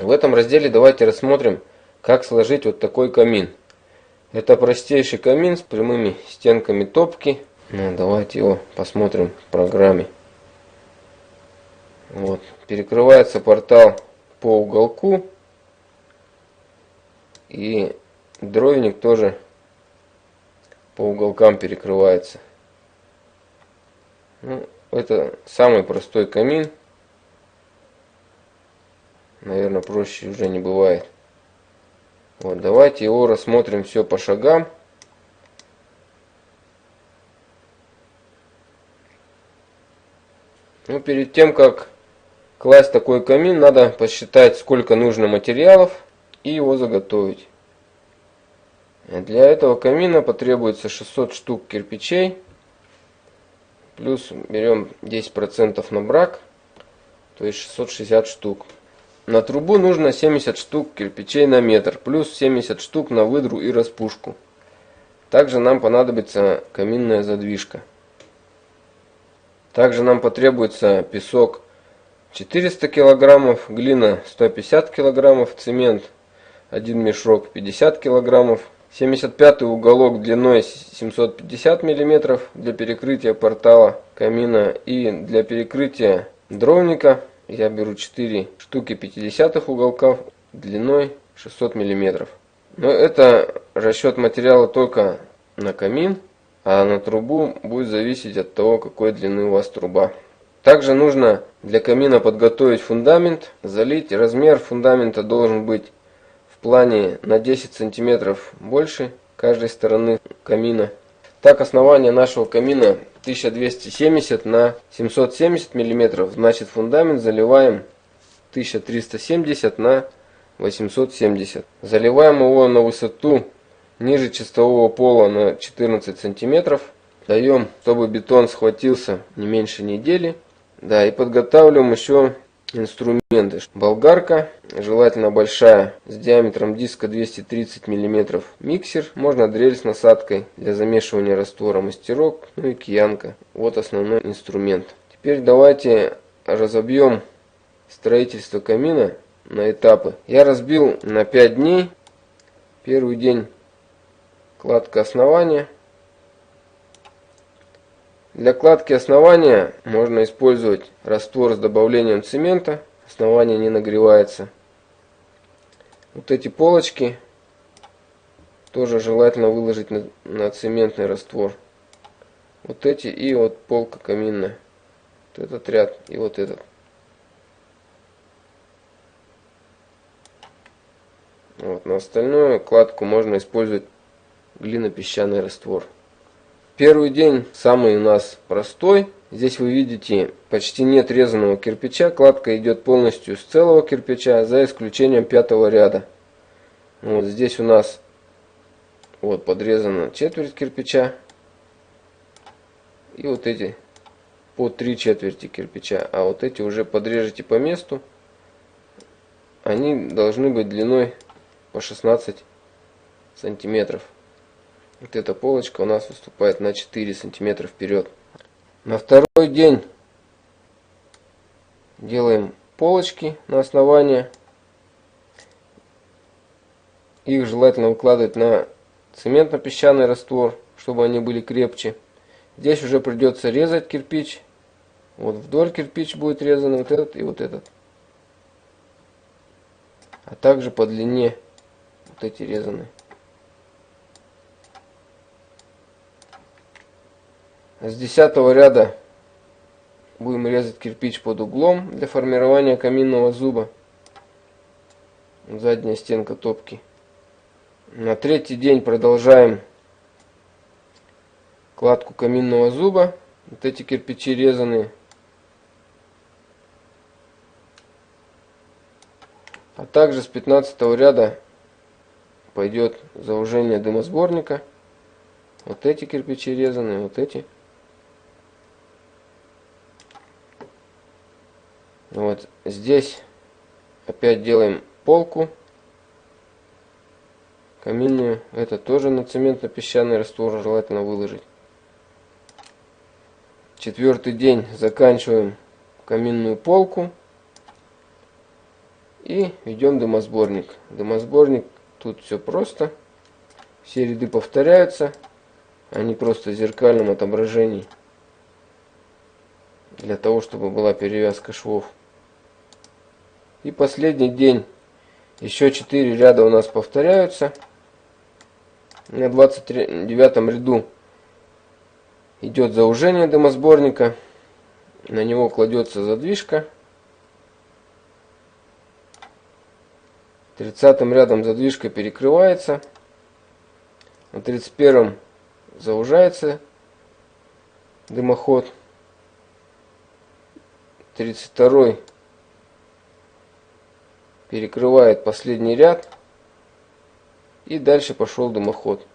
В этом разделе давайте рассмотрим, как сложить вот такой камин. Это простейший камин с прямыми стенками топки. Давайте его посмотрим в программе. Вот. Перекрывается портал по уголку. И дровник тоже по уголкам перекрывается. Это самый простой камин. Наверное, проще уже не бывает. Вот, давайте его рассмотрим все по шагам. Перед тем, как класть такой камин, надо посчитать, сколько нужно материалов и его заготовить. Для этого камина потребуется 600 штук кирпичей. Плюс берем 10% на брак, то есть 660 штук. На трубу нужно 70 штук кирпичей на метр, плюс 70 штук на выдру и распушку. Также нам понадобится каминная задвижка. Также нам потребуется песок 400 килограммов, глина 150 килограммов, цемент 1 мешок 50 килограммов, 75 уголок длиной 750 миллиметров для перекрытия портала камина, и для перекрытия дровника я беру 4 штуки 50 уголков длиной 600 миллиметров. Но это расчет материала только на камин, а на трубу будет зависеть от того, какой длины у вас труба. Также нужно для камина подготовить фундамент, залить. Размер фундамента должен быть в плане на 10 сантиметров больше каждой стороны камина. Так, основание нашего камина 1270 на 770 миллиметров, значит фундамент заливаем 1370 на 870. Заливаем его на высоту ниже чистового пола на 14 сантиметров. Даем, чтобы бетон схватился не меньше недели. Да, и подготавливаем еще инструменты. Болгарка, желательно большая, с диаметром диска 230 мм. Миксер, можно дрель с насадкой для замешивания раствора, мастерок, и киянка. Вот основной инструмент. Теперь давайте разобьем строительство камина на этапы. Я разбил на 5 дней. Первый день кладка основания. Для кладки основания можно использовать раствор с добавлением цемента. Основание не нагревается. Вот эти полочки тоже желательно выложить на цементный раствор. Вот эти и вот полка каминная. Вот этот ряд и вот этот. Вот, на остальную кладку можно использовать глинопесчаный раствор. Первый день самый у нас простой. Здесь вы видите, почти нет резаного кирпича. Кладка идет полностью с целого кирпича, за исключением 5-го ряда. Вот здесь у нас вот подрезана четверть кирпича. И вот эти по 3/4 кирпича. А вот эти уже подрежете по месту. Они должны быть длиной по 16 сантиметров. Вот эта полочка у нас выступает на 4 сантиметра вперед. На второй день делаем полочки на основание. Их желательно выкладывать на цементно-песчаный раствор, чтобы они были крепче. Здесь уже придется резать кирпич. Вот вдоль кирпич будет резан, вот этот и вот этот. А также по длине вот эти резаны. С 10-го ряда будем резать кирпич под углом для формирования каминного зуба. Задняя стенка топки. На 3-й день продолжаем кладку каминного зуба. Вот эти кирпичи резаные. А также с 15-го ряда пойдет заужение дымосборника. Вот эти кирпичи резаные, вот эти. Вот здесь опять делаем полку каминную. Это тоже на цементно-песчаный раствор желательно выложить. 4-й день заканчиваем каминную полку. И ведем дымосборник. Дымосборник, тут все просто. Все ряды повторяются. Они просто в зеркальном отображении. Для того, чтобы была перевязка швов. И последний день. Еще 4 ряда у нас повторяются. На 29 ряду идет заужение дымосборника. На него кладется задвижка. 30 рядом задвижка перекрывается. На 31 заужается дымоход. 32 перекрывает последний ряд. И дальше пошел дымоход.